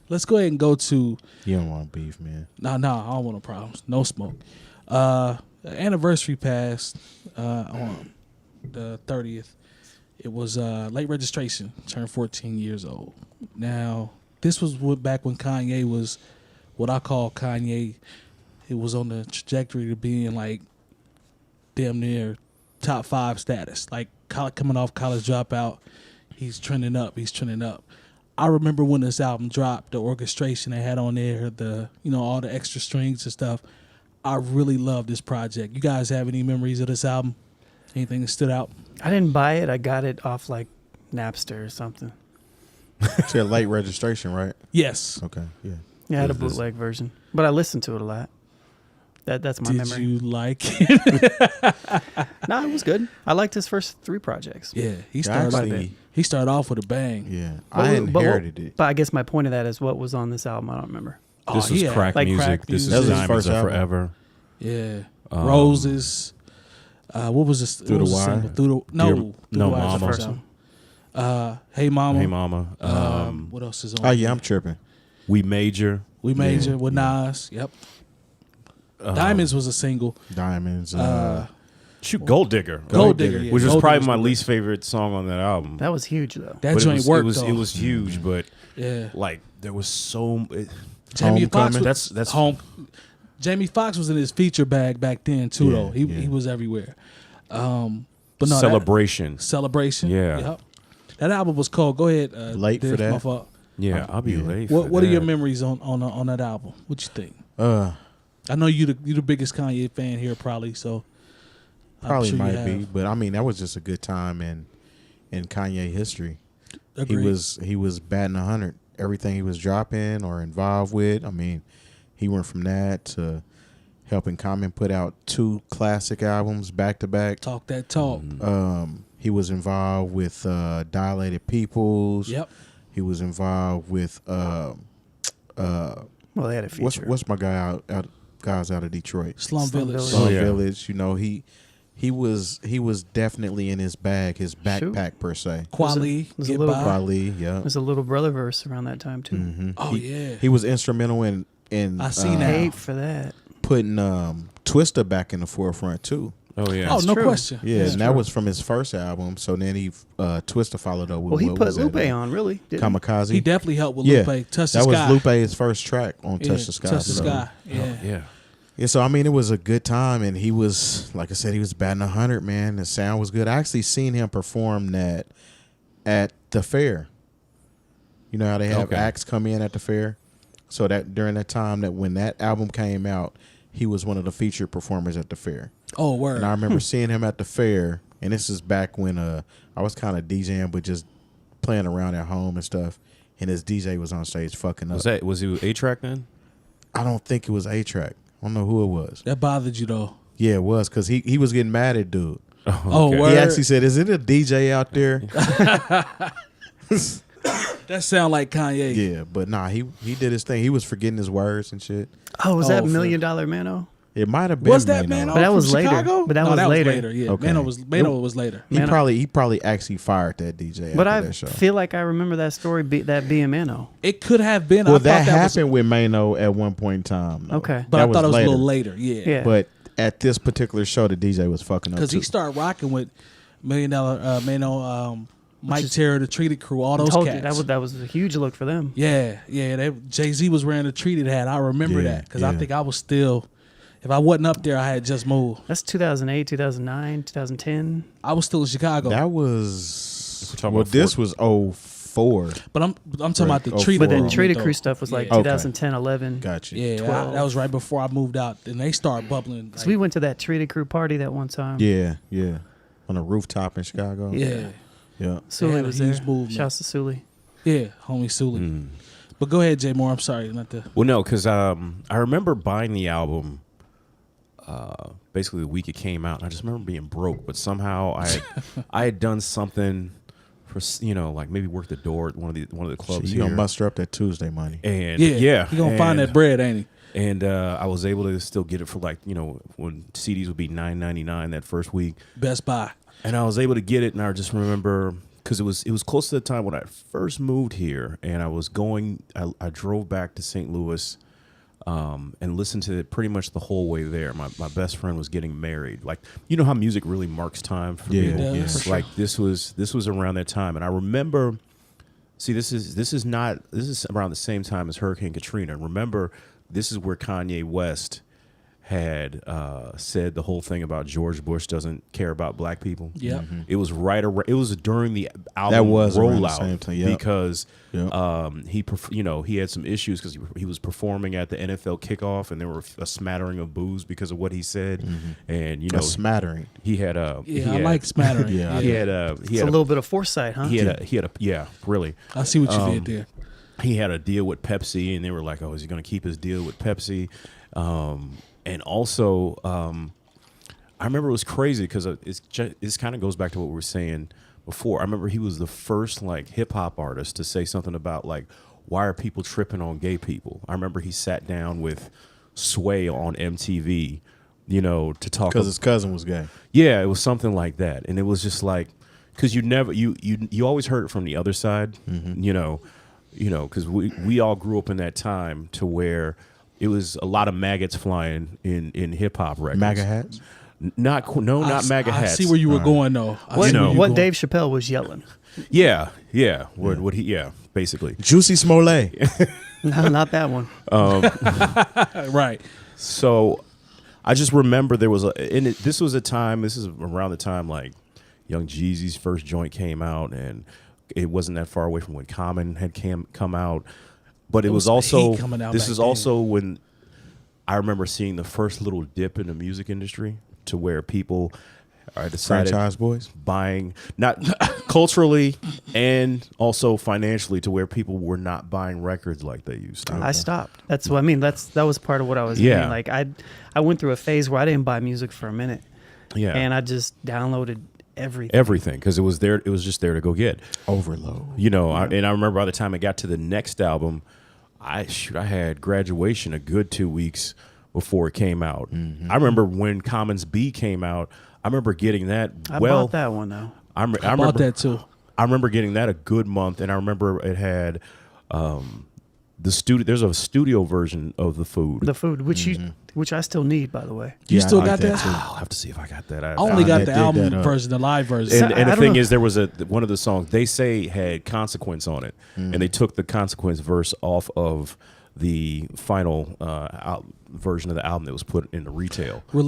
let's go ahead and go to. You don't want beef, man. No, I don't want no problems. No smoke. Anniversary passed on the 30th. It was late registration. Turned 14 years old. Now, this was back when Kanye was what I call Kanye. It was on the trajectory to being like damn near top 5 status. Like coming off College Dropout, he's trending up. I remember when this album dropped, the orchestration they had on there, the all the extra strings and stuff. I really love this project. You guys have any memories of this album? Anything that stood out? I didn't buy it. I got it off like Napster or something. It's a late registration, right? Yes. Okay. Yeah. Yeah, I had a bootleg version, but I listened to it a lot. That's my memory. Did you like it? No, it was good. I liked his first 3 projects. Yeah, he started off with a bang. Yeah, I inherited it. But I guess my point of that is what was on this album. I don't remember. This was crack music. This is Diamonds Are Forever. Yeah, Roses. What was this? Through the Wire. Through the Mama. First one. Hey Mama. Hey Mama. What else is on? Oh yeah, I'm tripping. We Major. We Major with Nas. Yep. Diamonds was a single. Diamonds. Gold Digger. Gold Digger, yeah. Which was Gold probably Digger's my great. least favorite song on that album. That was huge though. That joint worked though. It was huge, but yeah, like there was so. Jamie Foxx. That's home. Jamie Foxx was in his feature bag back then too, though. He was everywhere. But no, Celebration. Celebration. Yeah. Yep. That album was called. Go ahead. Late Diff, for that. my fault. Yeah, I'll be late. What are your memories on that album? What you think? I know you the biggest Kanye fan here, probably. So probably might be, but I mean that was just a good time in Kanye history. Agreed. He was batting 100. Everything he was dropping or involved with. I mean, he went from that to helping Common put out 2 classic albums back to back. Talk that talk. He was involved with Dilated Peoples. Yep. He was involved with well, they had a feature. What's my guy guys out of Detroit? Slum Village. Slum Village. You know, he was definitely in his bag, his backpack per se. Quali, Quali, yeah. There's a Little Brother verse around that time too. Mm-hmm. Oh yeah. He was instrumental in I see now. Hate for that. Putting Twista back in the forefront too. Oh yeah. Oh, no true. question. Yeah, and that was from his first album. So then he Twista followed up with. Well, he what put was that, Lupe on, really. Kamikaze. He definitely helped with Lupe. Touch the Sky. That was Lupe's first track on Touch the Sky. Touch the Sky. Yeah. Yeah. Yeah, so I mean, it was a good time, and he was, like I said, he was batting 100. Man, the sound was good. I actually seen him perform that at the fair. You know how they have acts come in at the fair, so that during that time that when that album came out, he was one of the featured performers at the fair. Oh, word. And I remember seeing him at the fair, and this is back when I was kind of DJing, but just playing around at home and stuff. And his DJ was on stage fucking up. Was he A-Track then? I don't think it was A-Track. I don't know who it was. That bothered you though. Yeah, it was because he was getting mad at dude. Oh, word. He actually said, "Is it a DJ out there?" That sound like Kanye. Yeah, but nah, he did his thing. He was forgetting his words and shit. Oh, was that $1 Million Mano? It might have been. Was that Mano? But that was later. Chicago? But that was later. Yeah, Okay. Mano was later. He probably actually fired that DJ. But after I that show. feel like I remember that story, that being Mano. It could have been. Well, I thought that was- happened with Mano at one point in time. Though. Okay. but that I thought it was later. a little later. Yeah. But at this particular show, the DJ was fucking up Because too. he started rocking with $1 Million Mano, Mike Terror, the Treated Crew, all those Told cats. you, that was a huge look for them. Yeah. Jay-Z was wearing the Treated hat. I remember that because I think I was still. If I wasn't up there, I had just moved. That's 2008, 2009, 2010. I was still in Chicago. That was this was 04. But I'm talking about the Oh, Treated. But then Crew. Treated Crew stuff was like Yeah. 2010, 11. Gotcha. Yeah, 12. that was right before I moved out. And they started bubbling. So we went to that Treated Crew party that one time. Yeah. On a rooftop in Chicago. Yeah. Sully had a was huge there. movement. Shouts to Sully. Yeah, homie Sully. But go ahead, Jay Moore. I'm sorry. Not to. Well, no, because I remember buying the album basically the week it came out. And I just remember being broke, but somehow I had done something for like maybe work the door at one of the clubs. You gonna muster up that Tuesday money. And Yeah. He gonna find that bread, ain't he? And I was able to still get it for when CDs would be $9.99 that first week. Best Buy. And I was able to get it, and I just remember because it was close to the time when I first moved here, and I drove back to St. Louis, and listened to it pretty much the whole way there. My best friend was getting married. Like, you know how music really marks time for people. Yeah, for sure. Like this was around that time, and I remember. See, this is around the same time as Hurricane Katrina. Remember, this is where Kanye West had said the whole thing about George Bush doesn't care about black people. Yeah, It was it was during the album That was around the rollout same time, yep. because Yep. he had some issues because he was performing at the NFL kickoff, and there were a smattering of boos because of what he said, and A smattering. he had I like smattering. Yeah, he had It's a little bit of foresight, huh? he had a yeah, really. I see what you did there. He had a deal with Pepsi, and they were like, "Oh, is he going to keep his deal with Pepsi?" And also, I remember it was crazy because this kind of goes back to what we were saying before. I remember he was the first like hip hop artist to say something about like, why are people tripping on gay people? I remember he sat down with Sway on MTV, to talk Because his cousin was gay. Yeah, it was something like that, and it was just like, because you always heard it from the other side, because we all grew up in that time to where it was a lot of maggots flying in hip hop records. MAGA hats? Not MAGA hats. I see where you were going though. What Dave Chappelle was yelling. Yeah. What he basically. Juicy Smollett. No, not that one. Right. So I just remember there was this is around the time like Young Jeezy's first joint came out, and it wasn't that far away from when Common had come out. But it was also, this is also when I remember seeing the first little dip in the music industry to where people decided Franchise boys? buying, not culturally and also financially, to where people were not buying records like they used to. I stopped. That's what I mean. That was part of what I was Yeah. doing. Like I went through a phase where I didn't buy music for a minute. Yeah. And I just downloaded everything. Everything, because it was there. It was just there to go get. Overload. And I remember by the time I got to the next album, I had Graduation a good 2 weeks before it came out. I remember when Commons B came out. I remember getting that. I bought that one though. I bought that too. I remember getting that a good month, and I remember it had the studio. There's a studio version of The Food. The Food, which I still need, by the way. You still I got like that? too. I'll have to see if I got that. I only got the did album that, version, the live version. And I the don't thing know. is, there was one of the songs they say had Consequence on it, and they took the Consequence verse off of the final version of the album that was put into retail.